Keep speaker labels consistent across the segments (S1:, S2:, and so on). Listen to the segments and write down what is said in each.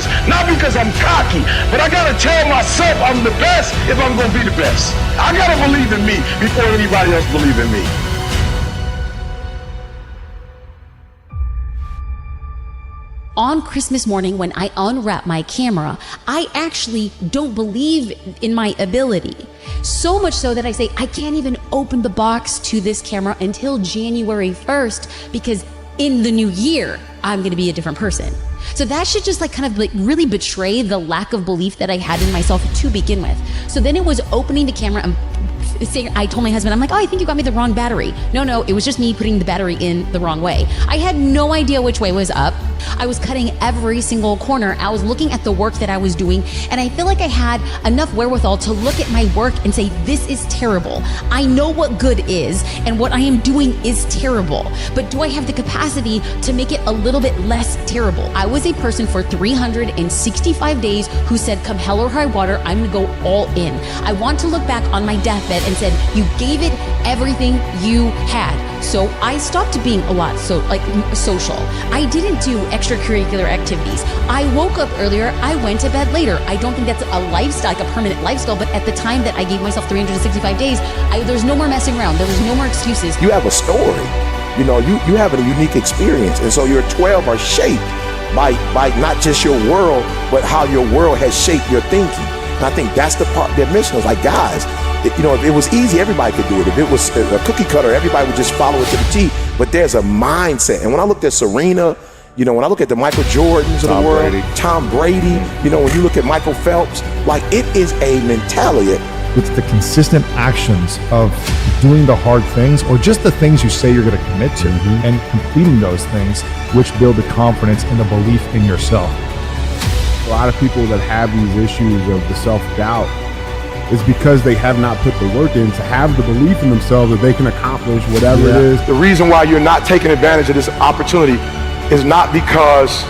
S1: this, not because I'm cocky, but I gotta tell myself I'm the best if I'm gonna be the best. I gotta believe in me before anybody else believe in me.
S2: On Christmas morning, when I unwrap my camera, I actually don't believe in my ability. So much so that I say I can't even open the box to this camera until January 1st, because in the new year, I'm gonna be a different person. So that should just kind of really betray the lack of belief that I had in myself to begin with. So then it was opening the camera and I told my husband, I'm like, oh, I think you got me the wrong battery. No, it was just me putting the battery in the wrong way. I had no idea which way was up. I was cutting every single corner. I was looking at the work that I was doing, and I feel like I had enough wherewithal to look at my work and say, this is terrible. I know what good is, and what I am doing is terrible. But do I have the capacity to make it a little bit less terrible? I was a person for 365 days who said, come hell or high water, I'm gonna go all in. I want to look back on my deathbed and said, you gave it everything you had. So I stopped being a lot social. I didn't do extracurricular activities. I woke up earlier, I went to bed later. I don't think that's a lifestyle, like a permanent lifestyle, but at the time that I gave myself 365 days, there's no more messing around. There was no more excuses.
S3: You have a story. You know, you have a unique experience. And so your 12 are shaped by not just your world, but how your world has shaped your thinking. And I think that's the part, the mission is like, guys, you know, if it was easy, everybody could do it. If it was a cookie cutter, everybody would just follow it to the T. But there's a mindset. And when I looked at Serena, you know, when I look at the Michael Jordans of the world, Tom Brady, you know, when you look at Michael Phelps, like it is a mentality.
S4: It's the consistent actions of doing the hard things or just the things you say you're going to commit to and completing those things, which build the confidence and the belief in yourself.
S5: A lot of people that have these issues of the self-doubt is because they have not put the work in to have the belief in themselves that they can accomplish whatever it is.
S1: The reason why you're not taking advantage of this opportunity is not because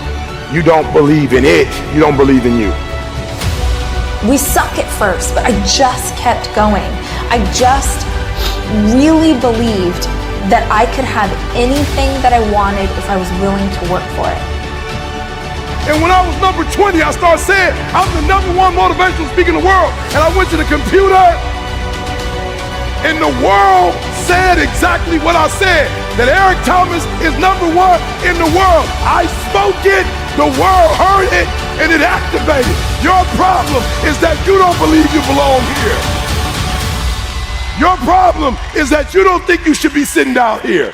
S1: you don't believe in it, you don't believe in you.
S6: We suck at first, but I just kept going. I just really believed that I could have anything that I wanted if I was willing to work for it.
S1: And when I was number 20, I started saying, I'm the #1 motivational speaker in the world. And I went to the computer, and the world said exactly what I said, that Eric Thomas is #1 in the world. I spoke it, the world heard it, and it activated. Your problem is that you don't believe you belong here. Your problem is that you don't think you should be sitting down here.